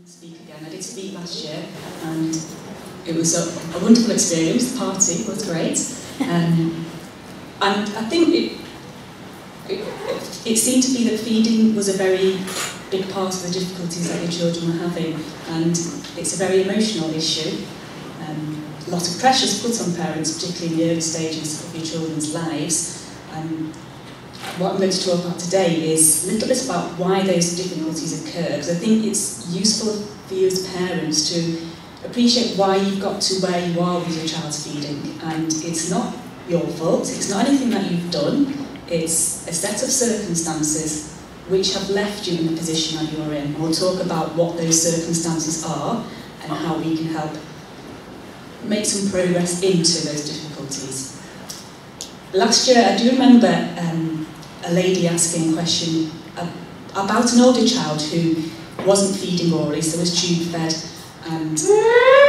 Speak again. I did speak last year and it was a wonderful experience. The party was great, and I think it seemed to be that feeding was a very big part of the difficulties that your children were having, and it's a very emotional issue. A lot of pressure is put on parents, particularly in the early stages of your children's lives. What I'm going to talk about today is a little bit about why those difficulties occur, because I think it's useful for you as parents to appreciate why you've got to where you are with your child's feeding. And it's not your fault, it's not anything that you've done, it's a set of circumstances which have left you in the position that you're in. We'll talk about what those circumstances are and how we can help make some progress into those difficulties. Last year, I do remember a lady asking a question about an older child who wasn't feeding orally, so was tube fed, and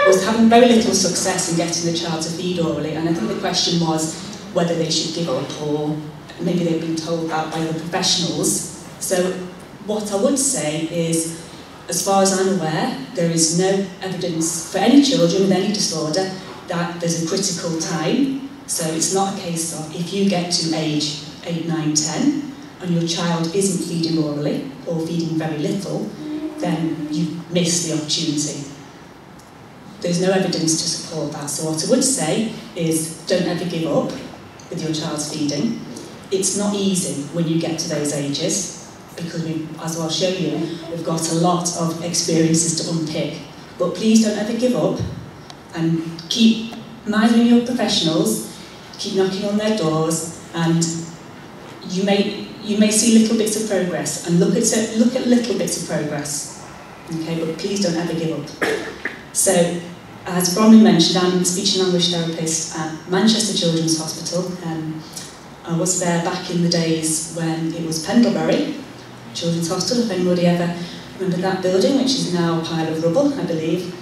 was having very little success in getting the child to feed orally. And I think the question was whether they should give up, or maybe they've been told that by the professionals. So what I would say is, as far as I'm aware, there is no evidence for any children with any disorder that there's a critical time. So it's not a case of if you get to age 8, 9, 10 and your child isn't feeding orally or feeding very little, then you miss the opportunity. There's no evidence to support that. So what I would say is don't ever give up with your child's feeding. It's not easy when you get to those ages, because as I'll show you, we've got a lot of experiences to unpick. But please don't ever give up, and keep monitoring your professionals, keep knocking on their doors, and you may see little bits of progress, and look at little bits of progress. Okay, but please don't ever give up. So, as Bronwyn mentioned, I'm a speech and language therapist at Manchester Children's Hospital. I was there back in the days when it was Pendlebury Children's Hospital, if anybody ever remember that building, which is now a pile of rubble, I believe.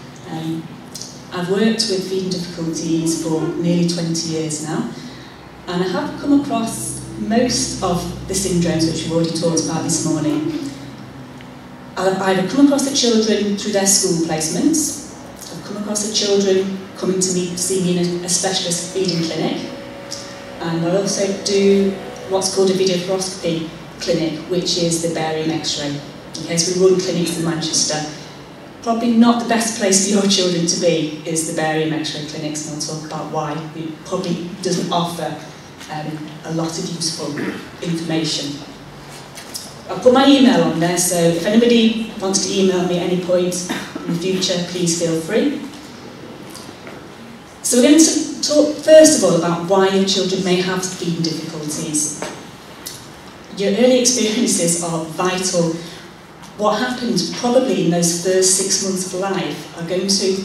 I've worked with feeding difficulties for nearly 20 years now, and I have come across most of the syndromes which we've already talked about this morning. I've either come across the children through their school placements, I've come across the children coming to see me in a specialist feeding clinic, and I also do what's called a videofluoroscopy clinic, which is the barium X-ray. Okay, so we run clinics in Manchester. Probably not the best place for your children to be is the barium X-ray clinics, and I'll talk about why. It probably doesn't offer a lot of useful information. I'll put my email on there, so if anybody wants to email me at any point in the future, please feel free. So we're going to talk first of all about why your children may have feeding difficulties. Your early experiences are vital. What happens probably in those first 6 months of life are going to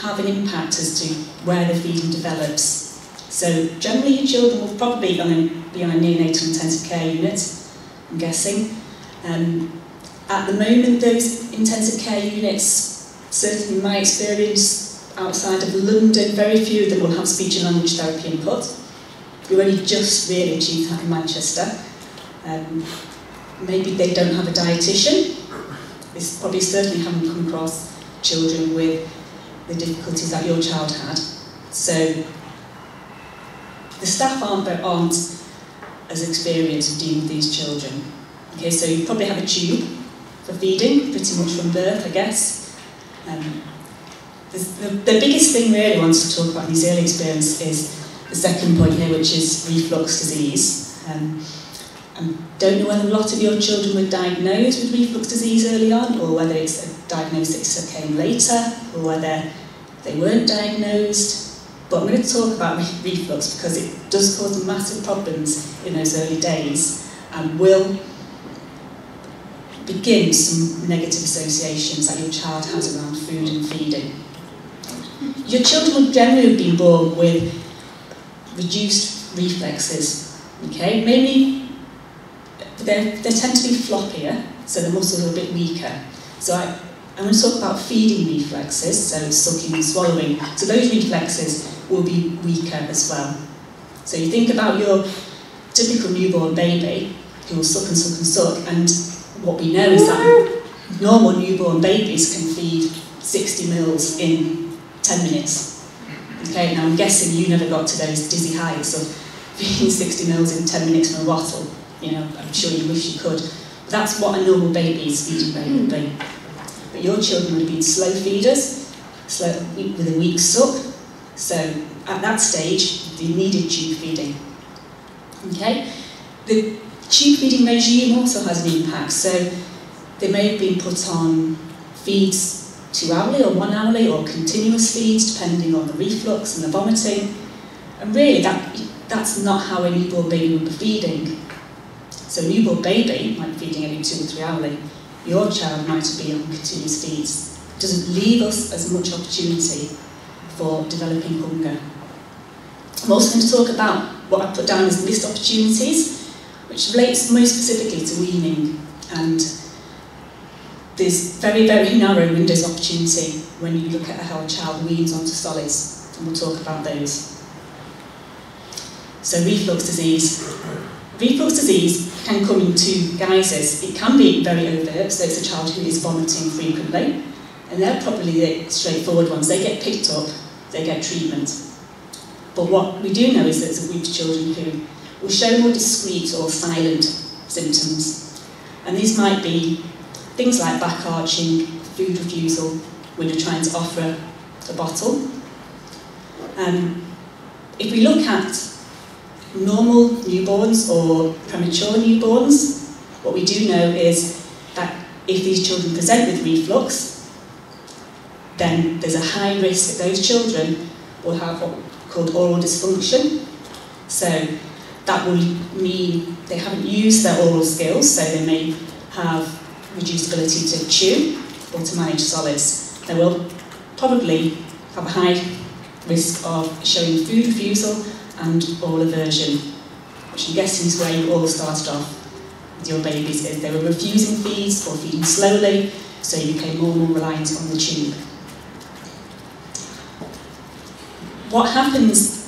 have an impact as to where the feeding develops. So generally your children will probably be on a neonatal intensive care unit, I'm guessing. At the moment, those intensive care units, certainly in my experience outside of London, very few of them will have speech and language therapy input. We've only just really achieved that in Manchester. Maybe they don't have a dietitian. This probably certainly haven't come across children with the difficulties that your child had. So the staff aren't as experienced with dealing with these children. Okay, so you probably have a tube for feeding, pretty much from birth, I guess. The biggest thing really I want to talk about in these early experiences is the second point here, which is reflux disease. I don't know whether a lot of your children were diagnosed with reflux disease early on, or whether it's a diagnosis that came later, or whether they weren't diagnosed. But I'm going to talk about reflux because it does cause massive problems in those early days and will begin some negative associations that your child has around food and feeding. Your children will generally have been born with reduced reflexes. Okay, maybe they tend to be floppier, so the muscles are a bit weaker. So I'm going to talk about feeding reflexes, so sucking and swallowing. So those reflexes will be weaker as well. So you think about your typical newborn baby who will suck and suck and suck, and what we know is that normal newborn babies can feed 60 mils in 10 minutes. Okay, now I'm guessing you never got to those dizzy heights of feeding 60 mils in 10 minutes from a bottle. You know, I'm sure you wish you could. But that's what a normal baby's feeding rate would be. But your children would have been slow feeders, with a weak suck. So at that stage, they needed tube feeding. Okay? The tube feeding regime also has an impact. So they may have been put on feeds 2 hourly or 1 hourly or continuous feeds, depending on the reflux and the vomiting. And really, that's not how a newborn baby would be feeding. So a newborn baby might be feeding every 2 or 3 hourly. Your child might be on continuous feeds. It doesn't leave us as much opportunity for developing hunger. I'm also going to talk about what I put down as missed opportunities, which relates most specifically to weaning. And there's very, very narrow windows of opportunity when you look at how a child weans onto solids, and we'll talk about those. So reflux disease. Reflux disease can come in 2 guises. It can be very overt, so it's a child who is vomiting frequently, and they're probably the straightforward ones. They get picked up, they get treatment. But what we do know is that there's a group of children who will show more discrete or silent symptoms. And these might be things like back arching, food refusal when you're trying to offer a bottle. If we look at normal newborns or premature newborns, what we do know is that if these children present with reflux, then there's a high risk that those children will have what we called oral dysfunction. So that will mean they haven't used their oral skills, so they may have reduced ability to chew or to manage solids. They will probably have a high risk of showing food refusal and oral aversion, which I'm guessing is where you all started off with your babies. If they were refusing feeds or feeding slowly, so you became more and more reliant on the tube. What happens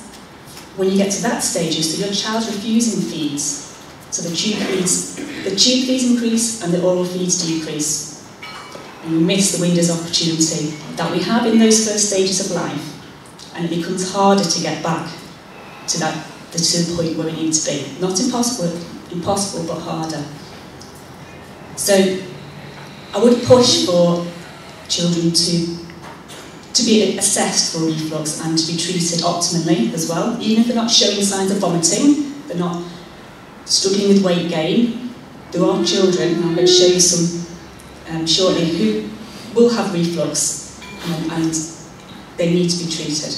when you get to that stage is that your child's refusing feeds. So the tube feeds increase and the oral feeds decrease. And we miss the windows of opportunity that we have in those first stages of life, and it becomes harder to get back to the point where we need to be. Not impossible, but harder. So I would push for children to be assessed for reflux and to be treated optimally as well. Even if they're not showing signs of vomiting, they're not struggling with weight gain, there are children, and I'm going to show you some shortly, who will have reflux and they need to be treated.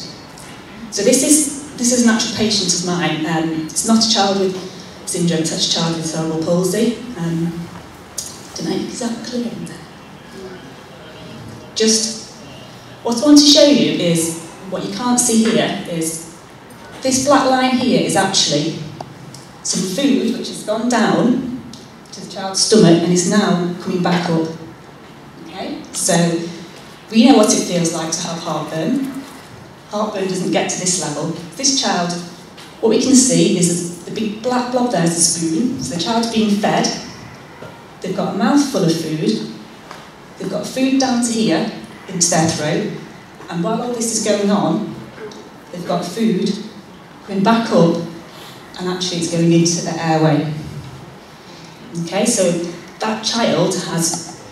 So this is an actual patient of mine. It's not a child with syndrome, it's a child with cerebral palsy. Don't know exactly in there. Just what I want to show you is, what you can't see here is, this black line here is actually some food which has gone down to the child's stomach and is now coming back up. Okay? So we know what it feels like to have heartburn. Heartburn doesn't get to this level. This child, what we can see is the big black blob there is a spoon. So the child's being fed. They've got a mouthful of food. They've got food down to here, into their throat. And while all this is going on, they've got food going back up, and actually it's going into the airway. Okay, so that child has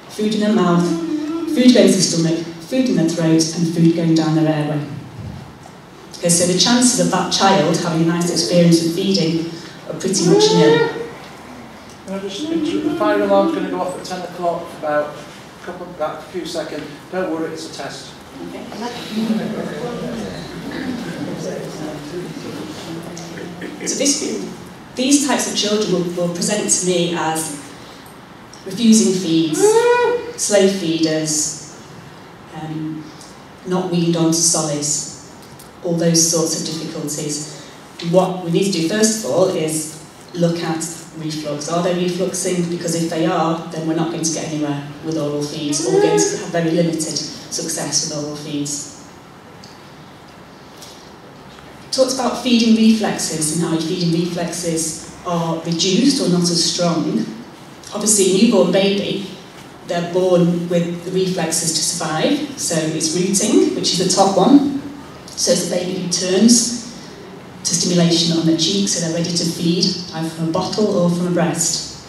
food in their mouth, food going to the stomach, food in their throat, and food going down their airway. Okay, so the chances of that child having a nice experience with feeding are pretty much nil. The fire alarm's going to go off at 10 o'clock for about a few seconds. Don't worry, it's a test. Okay. So these types of children will present to me as refusing feeds, slow feeders, not weaned onto solids, all those sorts of difficulties. What we need to do first of all is look at reflux. Are they refluxing? Because if they are, then we're not going to get anywhere with oral feeds, or we're going to have very limited success with oral feeds. Talked about feeding reflexes and how your feeding reflexes are reduced or not as strong. Obviously, a newborn baby they're born with the reflexes to survive. So it's rooting, which is the top one. So it's the baby who turns to stimulation on their cheek, so they're ready to feed, either from a bottle or from a breast.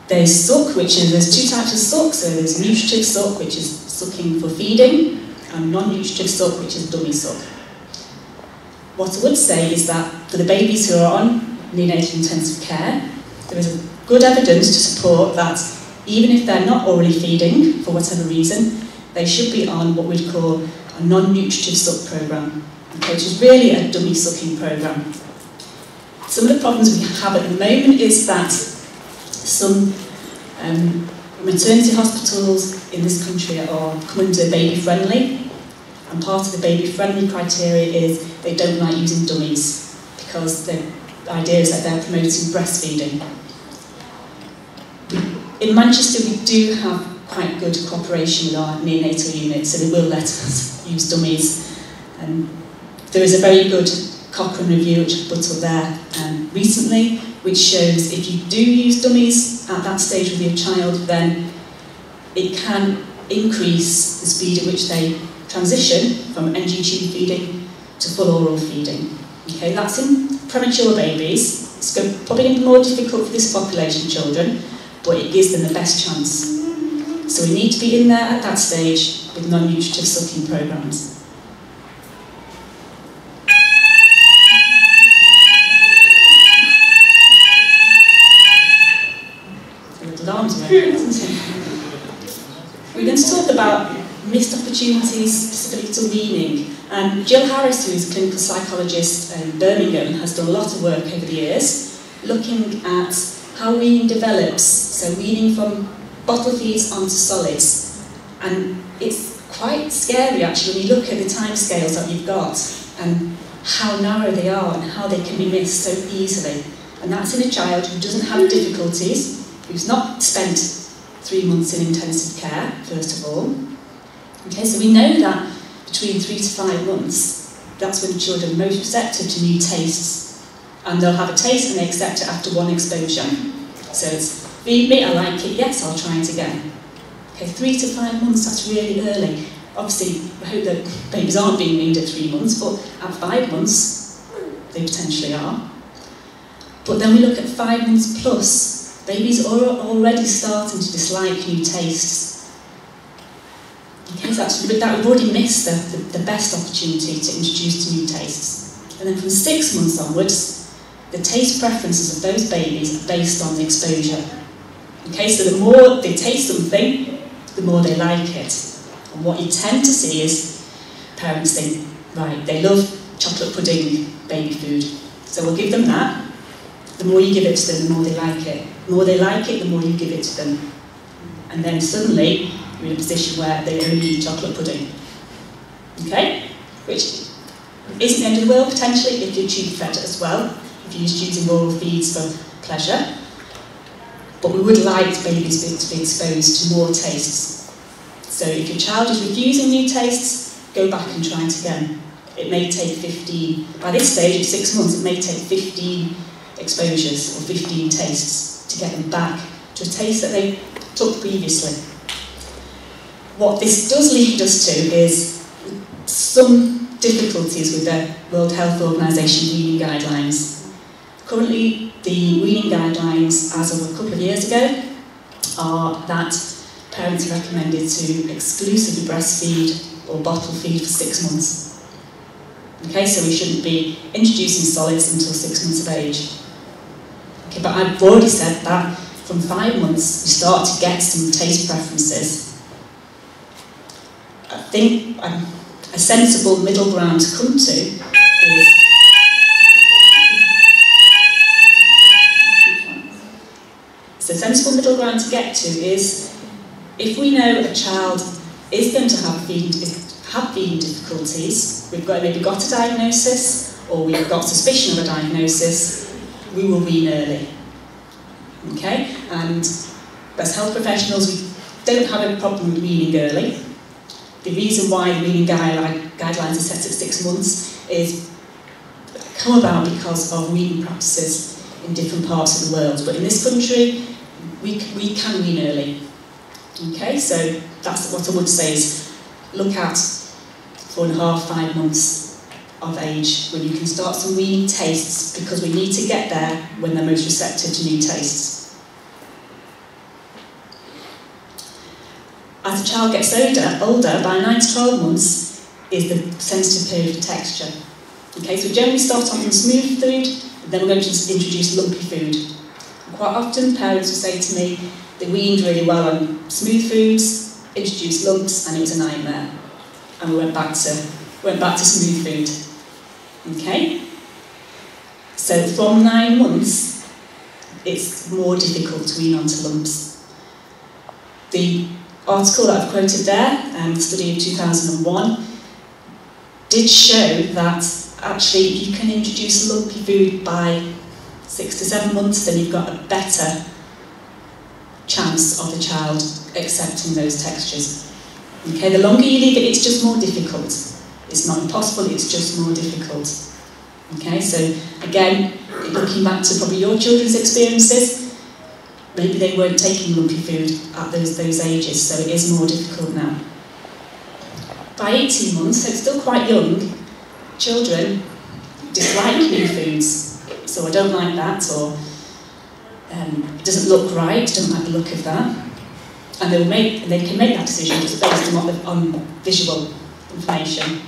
There's suck, there's two types of suck. So there's nutritive suck, which is sucking for feeding, and non-nutritive suck, which is dummy suck. What I would say is that for the babies who are on neonatal intensive care, there is good evidence to support that even if they're not already feeding, for whatever reason, they should be on what we'd call a non-nutritive suck programme, okay, which is really a dummy sucking programme. Some of the problems we have at the moment is that some maternity hospitals in this country are coming to baby-friendly, and part of the baby-friendly criteria is they don't like using dummies because the idea is that they're promoting breastfeeding. In Manchester, we do have quite good cooperation with our neonatal unit, so they will let us use dummies. There is a very good Cochrane review which I put up there recently, which shows if you do use dummies at that stage with your child, then it can increase the speed at which they transition from NG tube feeding to full oral feeding. Okay, that's in premature babies. It's probably going to be more difficult for this population of children, but it gives them the best chance. So we need to be in there at that stage with non-nutritive sucking programmes. We're going to talk about missed opportunities specifically to weaning. And Jill Harris, who is a clinical psychologist in Birmingham, has done a lot of work over the years looking at how weaning develops, so weaning from bottle feeds onto solids. And it's quite scary actually when you look at the timescales that you've got and how narrow they are and how they can be missed so easily. And that's in a child who doesn't have difficulties, who's not spent 3 months in intensive care, first of all. Okay, so we know that between 3 to 5 months, that's when children are most receptive to new tastes. And they'll have a taste and they accept it after one exposure. So it's, feed me, I like it, yes, I'll try it again. Okay, 3 to 5 months, that's really early. Obviously, I hope that babies aren't being weaned at 3 months, but at 5 months, they potentially are. But then we look at 5 months plus, babies are already starting to dislike new tastes. Okay, so that we've already missed the best opportunity to introduce to new tastes. And then from 6 months onwards, the taste preferences of those babies are based on the exposure. Okay, so the more they taste something, the more they like it. And what you tend to see is parents think, right, they love chocolate pudding, baby food, so we'll give them that. The more you give it to them, the more they like it. The more they like it, the more you give it to them. And then suddenly, you're in a position where they only eat chocolate pudding. Okay? Which isn't the end of the world, potentially, if you're tube fed as well, if you're just using oral feeds for pleasure. But we would like babies to be exposed to more tastes. So if your child is refusing new tastes, go back and try it again. It may take 15, by this stage, at 6 months, it may take 15 exposures or 15 tastes to get them back to a taste that they took previously. What this does lead us to is some difficulties with the World Health Organization weaning guidelines. Currently, the weaning guidelines, as of a couple of years ago, are that parents are recommended to exclusively breastfeed or bottle feed for 6 months. Okay, so we shouldn't be introducing solids until 6 months of age. Okay, but I've already said that from 5 months we start to get some taste preferences. I think a sensible middle ground to come to is the sensible middle ground to get to is if we know a child is going to have feeding difficulties, we've maybe got a diagnosis or we've got suspicion of a diagnosis, we will wean early. Okay? And as health professionals, we don't have a problem with weaning early. The reason why weaning guidelines are set at 6 months is come about because of weaning practices in different parts of the world. But in this country, we can wean early. Okay, so that's what I would say is look at 4.5, 5 months of age when you can start some weaning tastes, because we need to get there when they're most receptive to new tastes. As a child gets older, by 9 to 12 months is the sensitive period for texture. Okay, so we generally start off on smooth food, and then we're going to introduce lumpy food. And quite often parents will say to me, they weaned really well on smooth foods, introduced lumps, and it was a nightmare. And we went back to smooth food. Okay? So from 9 months, it's more difficult to wean onto lumps. The article that I've quoted there, the study of 2001, did show that actually if you can introduce lumpy food by 6 to 7 months, then you've got a better chance of the child accepting those textures. Okay, the longer you leave it, it's just more difficult. It's not impossible, it's just more difficult. Okay, so again, looking back to probably your children's experiences, maybe they weren't taking lumpy food at those ages, so it is more difficult now. By 18 months, so it's still quite young, children dislike new foods. So I don't like that, or it doesn't look right, don't like the look of that. And they can make that decision just based on visual information.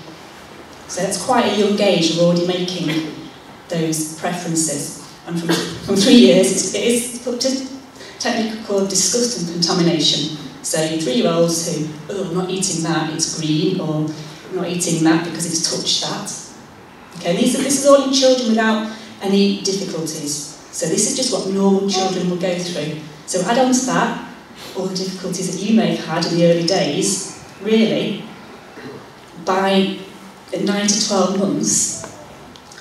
So that's quite a young age, you're already making those preferences. And from 3 years, it is put to technique called disgust and contamination. So your 3-year-olds who, oh, I'm not eating that, it's green, or I'm not eating that because it's touched that. Okay, this is all in children without any difficulties. So this is just what normal children will go through. So add on to that all the difficulties that you may have had in the early days. Really, by 9 to 12 months,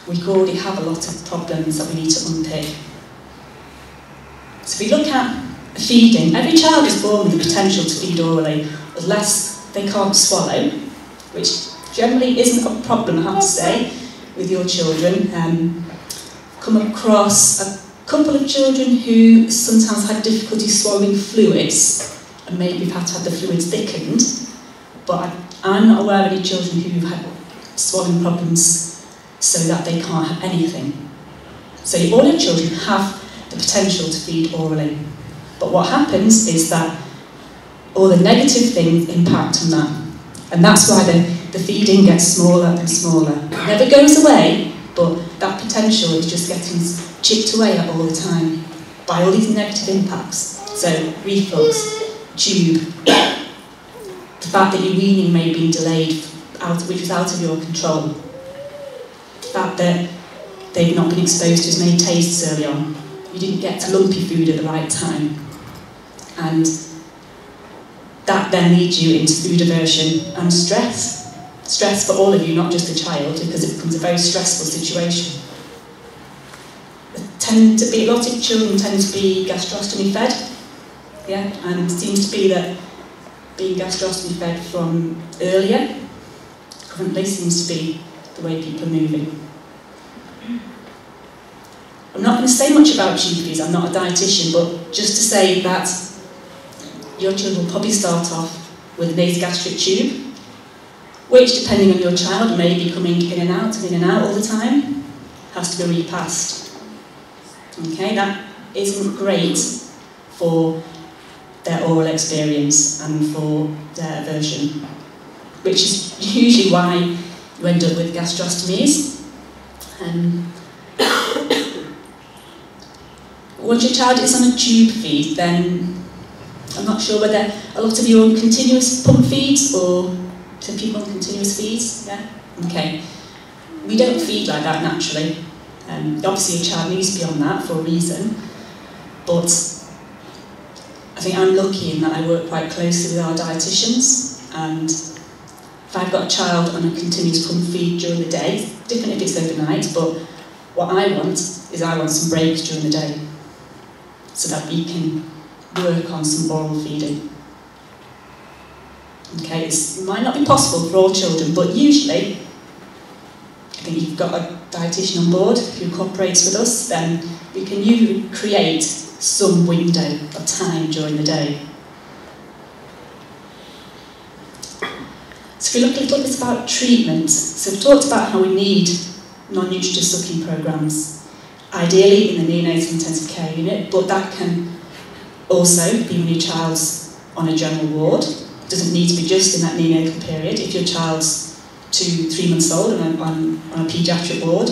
we could already have a lot of problems that we need to unpick. So if we look at feeding, every child is born with the potential to feed orally, unless they can't swallow, which generally isn't a problem, I have to say, with your children. Come across a couple of children who sometimes had difficulty swallowing fluids, and maybe have had to have the fluids thickened, but I'm not aware of any children who had swallowing problems so that they can't have anything. So all your children have the potential to feed orally. But what happens is that all the negative things impact on that. And that's why the feeding gets smaller and smaller. It never goes away, but that potential is just getting chipped away at all the time by all these negative impacts. So reflux, tube, the fact that your weaning may be delayed, which was out of your control, the fact that they've not been exposed to as many tastes early on, you didn't get to lumpy food at the right time, and that then leads you into food aversion and stress. Stress for all of you, not just the child, because it becomes a very stressful situation. A lot of children tend to be gastrostomy fed, yeah, and it seems to be that being gastrostomy fed from earlier currently seems to be the way people are moving. I'm not going to say much about GPs, I'm not a dietitian, but just to say that your children will probably start off with a nasogastric tube, which, depending on your child, may be coming in and out all the time, has to be repassed. Okay, that isn't great for their oral experience and for their aversion, which is usually why you end up with gastrostomies. Once your child is on a tube feed, then I'm not sure whether a lot of you are on continuous pump feeds or some people on continuous feeds. Yeah? Okay. We don't feed like that naturally. Obviously a child needs to be on that for a reason, but I think I'm lucky in that I work quite closely with our dietitians, and if I've got a child on a continuous pump feed during the day, it's different if it's overnight, but what I want is I want some breaks during the day so that we can work on some oral feeding. Okay, it might not be possible for all children, but usually, I think you've got a dietitian on board who cooperates with us, then we can usually create some window of time during the day. So if we look a little bit about treatment, so we've talked about how we need non-nutritive sucking programmes, ideally in the neonatal intensive care unit, but that can also be when your child's on a general ward. It doesn't need to be just in that neonatal period. If your child's 2, 3 months old and on a paediatric ward,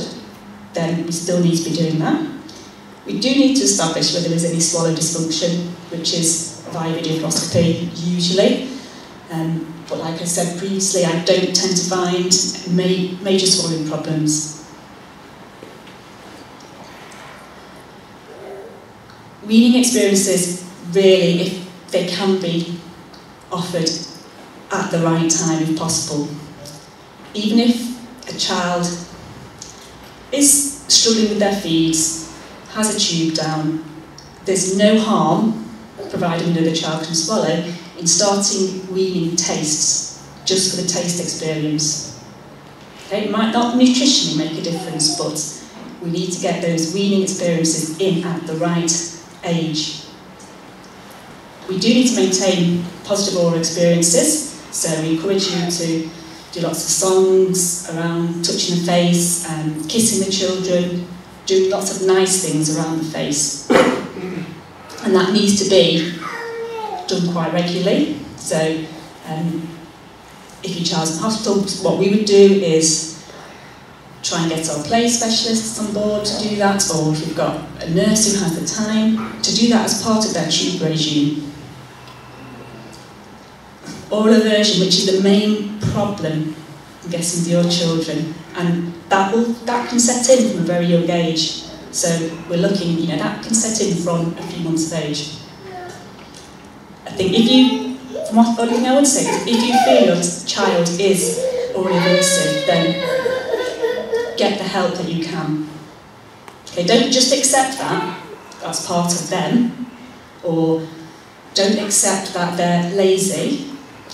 then we still need to be doing that. We do need to establish whether there's any swallow dysfunction, which is via videoproscopy usually. But like I said previously, I don't tend to find major swallowing problems. Weaning experiences, really, if they can be offered at the right time if possible. Even if a child is struggling with their feeds, has a tube down, there's no harm, provided we know the child can swallow, in starting weaning tastes, just for the taste experience. Okay, it might not nutritionally make a difference, but we need to get those weaning experiences in at the right age. We do need to maintain positive oral experiences, so we encourage you to do lots of songs around touching the face and kissing the children, do lots of nice things around the face. And that needs to be done quite regularly. So if your child's in hospital, what we would do is try and get our play specialists on board to do that, or if we've got a nurse who has the time, to do that as part of their tube regime. Oral aversion, which is the main problem, I'm guessing, with your children, and that can set in from a very young age. So we're looking, that can set in from a few months of age. I think only thing I would say is if you feel your child is oral aversive, then get the help that you can. Okay, don't just accept that's part of them, or don't accept that they're lazy.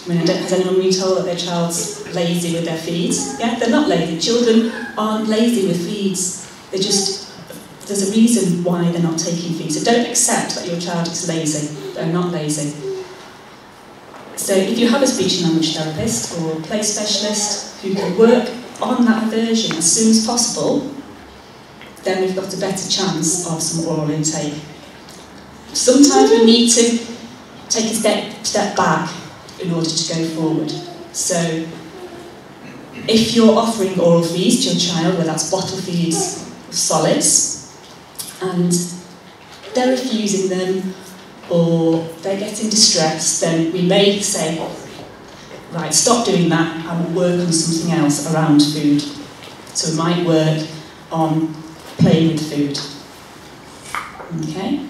I mean, has anyone been told that their child's lazy with their feeds? Yeah, they're not lazy. Children aren't lazy with feeds. There's a reason why they're not taking feeds. So don't accept that your child is lazy. They're not lazy. So if you have a speech and language therapist or play specialist who can work on that aversion as soon as possible, then we've got a better chance of some oral intake. Sometimes we need to take a step back in order to go forward. So if you're offering oral feeds to your child, whether that's bottle feeds or solids, and they're refusing them or they're getting distressed, then we may say, right, stop doing that and work on something else around food. So we might work on playing with food. Okay?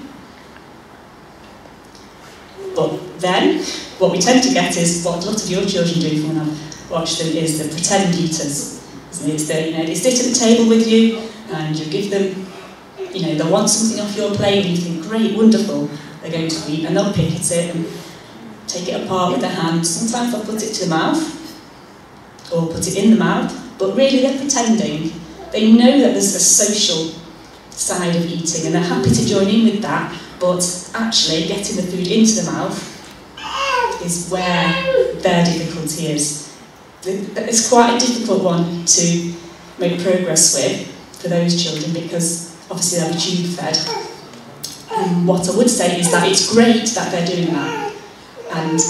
But then, what we tend to get is, what a lot of your children do when I watch them, is the pretend eaters. It's they sit at the table with you and you give them, they want something off your plate and you think, great, wonderful, they're going to eat, and they'll pick at it and take it apart with their hands. Sometimes they'll put it to the mouth or put it in the mouth, but really they're pretending. They know that there's a social side of eating and they're happy to join in with that, but actually getting the food into the mouth is where their difficulty is. It's quite a difficult one to make progress with for those children because obviously they'll be tube fed. What I would say is that it's great that they're doing that, and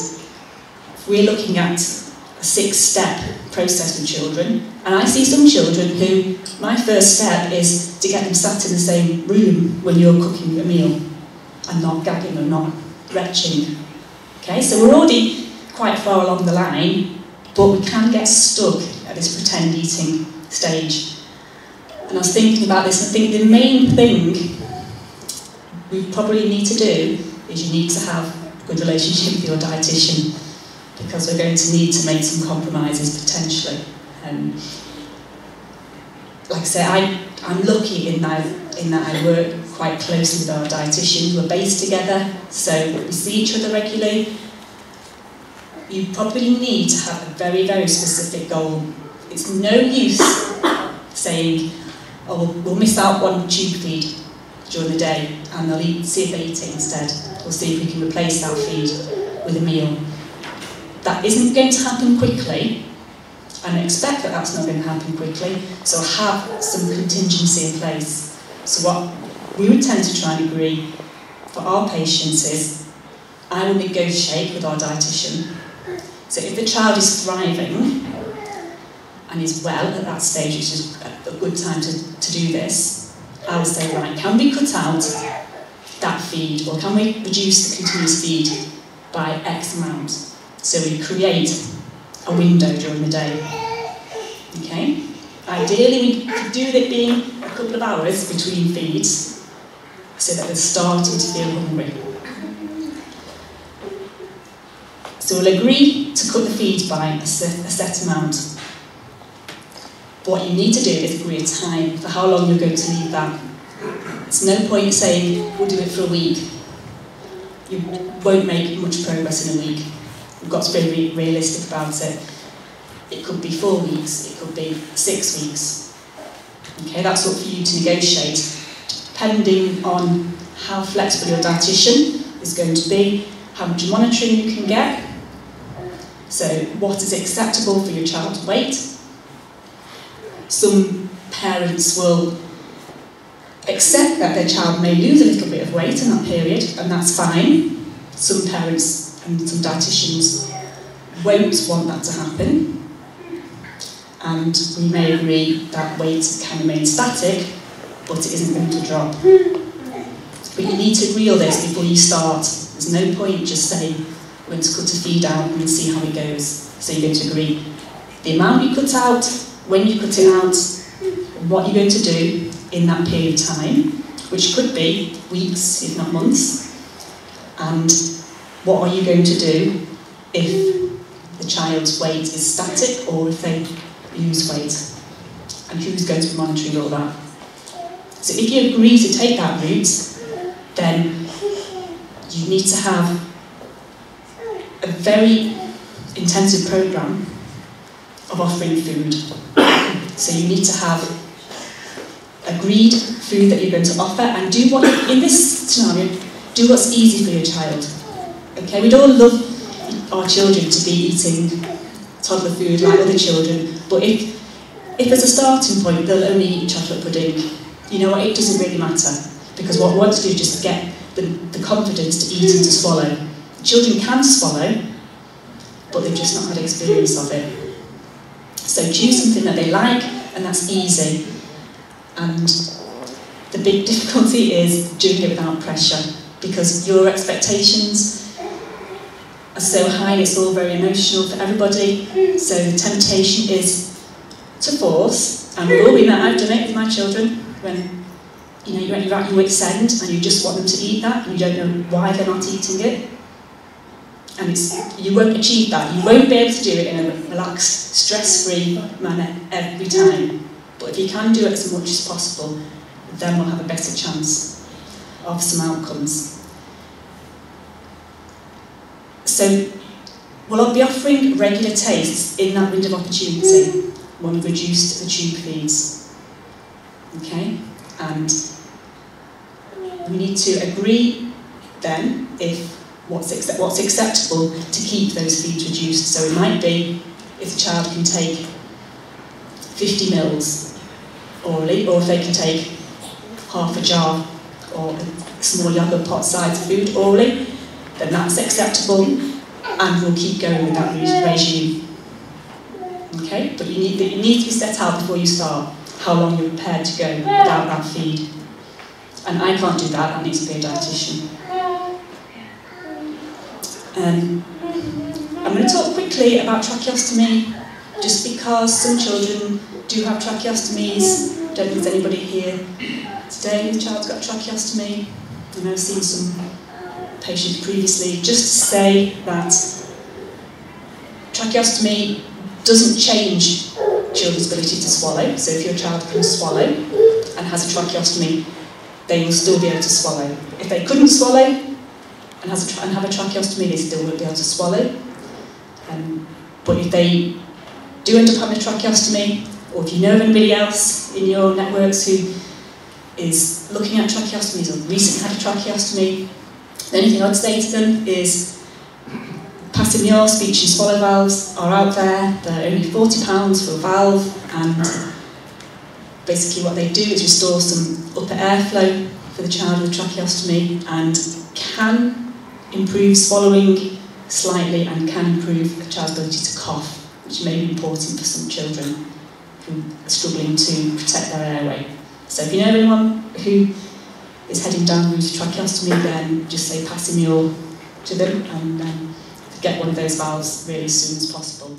we're looking at a 6-step process with children, and I see some children who my first step is to get them sat in the same room when you're cooking a meal and not gagging and not retching. Okay, so we're already quite far along the line, but we can get stuck at this pretend eating stage. And I was thinking about this, and I think the main thing we probably need to do is you need to have a good relationship with your dietitian, because we're going to need to make some compromises potentially. Like I say, I'm lucky in that I work quite closely with our dietitian. We're based together, so we see each other regularly. You probably need to have a very, very specific goal. It's no use saying, oh, we'll miss out one tube feed. during the day, and they'll see if they eat it instead, or see if we can replace that feed with a meal. That isn't going to happen quickly, and I expect that that's not going to happen quickly, so have some contingency in place. So what we would tend to try and agree for our patients is, I will negotiate with our dietitian. So if the child is thriving and is well at that stage, which is a good time to do this, I will say, right, can we cut out that feed, or can we reduce the continuous feed by X amount? So we create a window during the day. Okay? Ideally, we could do it being a couple of hours between feeds, so that they're starting to feel hungry. So we'll agree to cut the feeds by a set amount. What you need to do is agree a time for how long you're going to leave that. It's no point saying, we'll do it for a week. You won't make much progress in a week. You've got to be realistic about it. It could be 4 weeks, it could be 6 weeks. Okay, that's up for you to negotiate, depending on how flexible your dietitian is going to be, how much monitoring you can get. So, what is acceptable for your child's weight? Some parents will accept that their child may lose a little bit of weight in that period, and that's fine. Some parents and some dietitians won't want that to happen. And we may agree that weight can remain static, but it isn't going to drop. But you need to agree on this before you start. There's no point just saying, we're going to cut a feed out and see how it goes. So you're going to agree the amount you cut out, when you cut it out, what you're going to do in that period of time, which could be weeks, if not months, and what are you going to do if the child's weight is static or if they lose weight, and who's going to be monitoring all that. So if you agree to take that route, then you need to have a very intensive programme of offering food. So you need to have agreed food that you're going to offer, and do what, in this scenario, do what's easy for your child. Okay, we'd all love our children to be eating toddler food like other children, but if there's a starting point, they'll only eat chocolate pudding. You know what, it doesn't really matter, because what we want to do is just get the confidence to eat and to swallow. Children can swallow, but they've just not had experience of it. So choose something that they like, and that's easy. And the big difficulty is doing it without pressure, because your expectations are so high, it's all very emotional for everybody. So the temptation is to force, and we've all been there. I've done it with my children, when you're at your wit's end and you just want them to eat that, and you don't know why they're not eating it. And you won't achieve that. You won't be able to do it in a relaxed, stress-free manner every time. But if you can do it as much as possible, then we'll have a better chance of some outcomes. So we'll be offering regular tastes in that window of opportunity when we've reduced the tube feeds. Okay? And we need to agree then if what's acceptable to keep those feeds reduced. So it might be if the child can take 50 mils orally, or if they can take half a jar or a small yogurt pot size food orally, then that's acceptable, and we'll keep going with that regime. Okay, but it needs to be set out before you start how long you're prepared to go without that feed. And I can't do that needs to be a dietitian. I'm going to talk quickly about tracheostomy, just because some children do have tracheostomies. I don't think there's anybody here today whose child's got a tracheostomy. I know I've seen some patients previously. Just to say that tracheostomy doesn't change children's ability to swallow. So if your child can swallow and has a tracheostomy, they will still be able to swallow. If they couldn't swallow and have a tracheostomy, they still won't be able to swallow. But if they do end up having a tracheostomy, or if you know of anybody else in your networks who is looking at tracheostomies or recently had a tracheostomy, the only thing I'd say to them is Passimure speech and swallow valves are out there. They're only £40 for a valve, and basically what they do is restore some upper airflow for the child with tracheostomy and can improve swallowing slightly and can improve a child's ability to cough, which may be important for some children who are struggling to protect their airway. So if you know anyone who is heading down the route of tracheostomy, then just say Passimure to them and get one of those valves really as soon as possible.